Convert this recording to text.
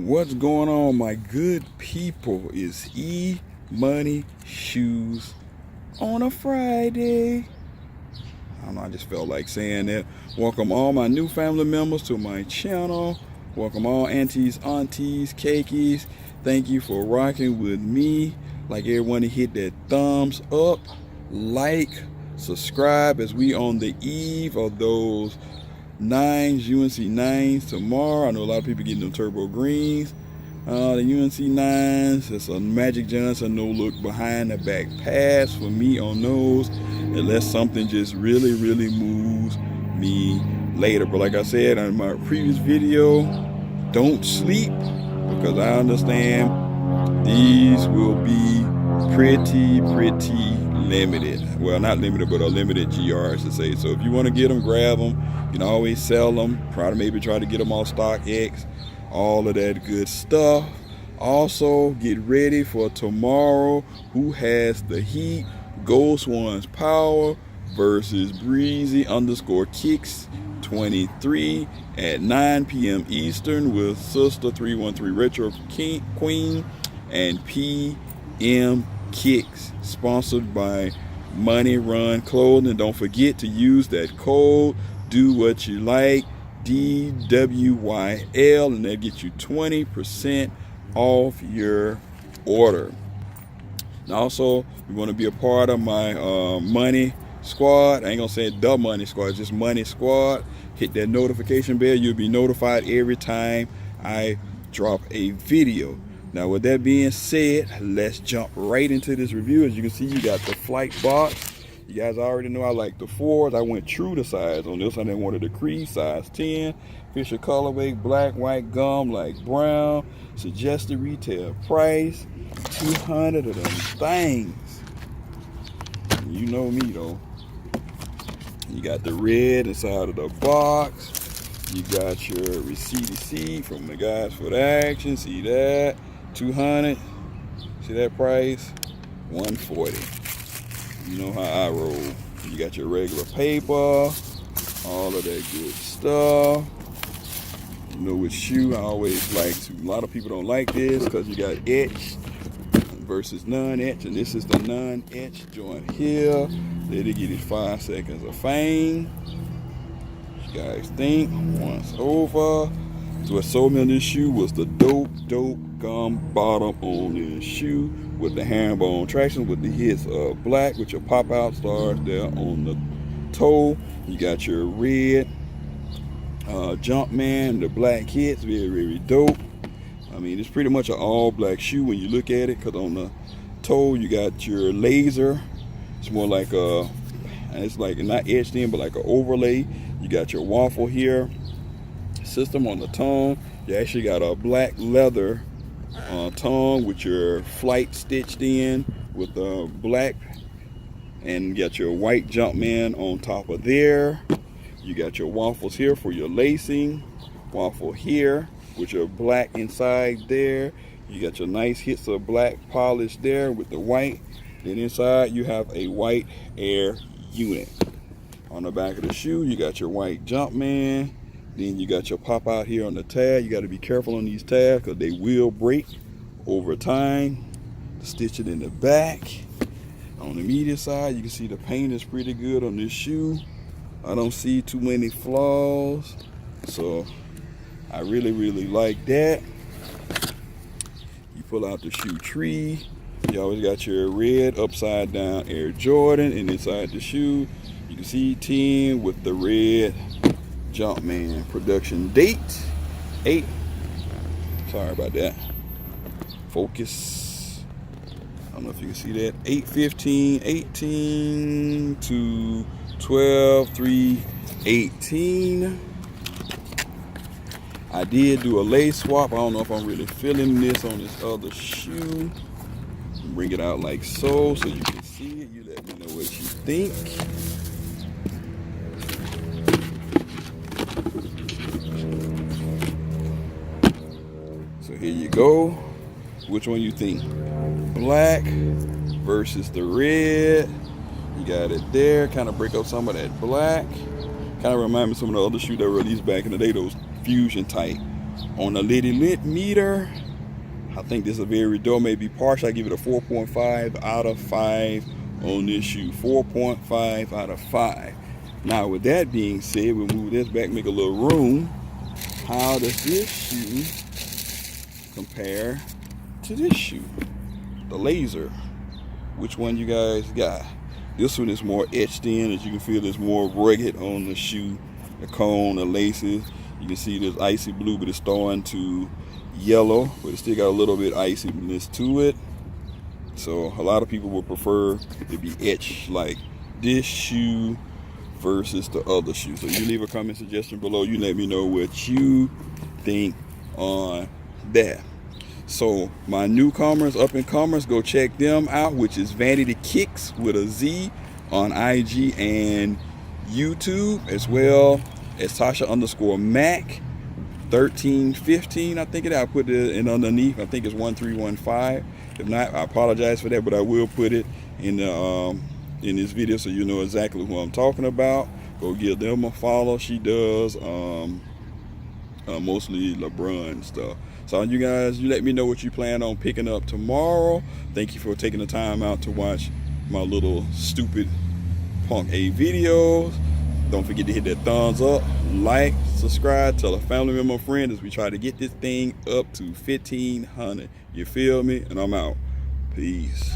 What's going on, my good people? It's Emoneyshoes on a Friday. I don't know, I just felt like saying that. Welcome all my new family members to my channel. Welcome all aunties, aunties, cakeys. Thank you for rocking with me. Like everyone to hit that thumbs up, like, subscribe as we on the eve of those nines, UNC nines tomorrow. I know a lot of people getting them turbo greens. The UNC nines, it's a Magic Johnson no look behind the back pass for me on those, unless something just really moves me later. But like I said in my previous video, don't sleep, because I understand these will be pretty limited. Well, not limited, but a limited GRs to say. So if you want to get them, grab them. You can always sell them. Try to get them on StockX, all of that good stuff. Also, get ready for tomorrow. Who has the heat? Ghost One's Power versus Breezy_Kicks 23 at 9 p.m. Eastern with Sister 313 Retro Queen and PM Kicks, sponsored by Money Run Clothing. Don't forget to use that code Do What You Like, DWYL, and that gets you 20% off your order. And also, you want to be a part of my Money Squad. I ain't gonna say the Money Squad, just Money Squad. Hit that notification bell. You'll be notified every time I drop a video. Now, with that being said, let's jump right into this review. As you can see, you got the flight box. You guys already know I like the 4s. I went true to size on this. I didn't want to decrease. Size 10. Fisher colorway, black, white, gum, like brown. Suggested retail price, 200 of them things. You know me though. You got the red inside of the box. You got your receipt from the guys for the action. See that? 200. See that price? 140. You know how I roll. You got your regular paper, all of that good stuff. You know, with shoe, I always like to. A lot of people don't like this because you got etched versus non-etched, and this is the non-etched joint here. Let it get it 5 seconds of fame. What you guys think? Once over. So what sold me on this shoe was the dope gum bottom on this shoe with the herringbone traction with the hits of black with your pop-out stars there on the toe. You got your red Jumpman, the black hits, very dope. I mean, it's pretty much an all black shoe when you look at it, because on the toe you got your laser. It's more like and it's like not etched in, but like an overlay. You got your waffle here system on the tongue. You actually got a black leather tongue with your flight stitched in with the black, and you got your white Jumpman on top of there. You got your waffles here for your lacing, waffle here with your black inside there. You got your nice hits of black polish there with the white. Then inside you have a white air unit. On the back of the shoe you got your white Jumpman. Then you got your pop out here on the tab. You got to be careful on these tabs because they will break over time. Stitch it in the back. On the media side, you can see the paint is pretty good on this shoe. I don't see too many flaws, so I really like that. You pull out the shoe tree. You always got your red upside down Air Jordan, and inside the shoe you can see 10 with the red Jumpman. Production date 8. Sorry about that. Focus. I don't know if you can see that. 8/15/18 to 12/3/18. I did do a lace swap. I don't know if I'm really feeling this on this other shoe. Bring it out like so you can see it. You let me know what you think. So here you go. Which one you think? Black versus the red. You got it there. Kind of break up some of that black. Kind of remind me of some of the other shoes that were released back in the day, those fusion type On the Liddy Lit meter, I think this is a very dull, maybe partial. I give it a 4.5 out of 5 on this shoe. 4.5 out of 5. Now, with that being said, we'll move this back, make a little room. How does this shoe compare to this shoe? The Laser. Which one you guys got? This one is more etched in. As you can feel, there's more rugged on the shoe. The cone, the laces. You can see there's icy blue, but it's starting to yellow, but it still got a little bit iciness to it. So a lot of people would prefer to be etched like this shoe versus the other shoe. So you leave a comment suggestion below. You let me know what you think on that. So my newcomers, up and comers, go check them out, which is Vanity Kicks with a Z on IG and YouTube, as well as Tasha_Mac 1315. I think it. I put it in underneath. I think it's 1315. If not, I apologize for that, but I will put it in the in this video so you know exactly who I'm talking about. Go give them a follow. She does mostly LeBron stuff. So you guys, you let me know what you plan on picking up tomorrow. Thank you for taking the time out to watch my little stupid Punk A videos. Don't forget to hit that thumbs up, like, subscribe, tell a family member or friend as we try to get this thing up to 1,500. You feel me? And I'm out. Peace.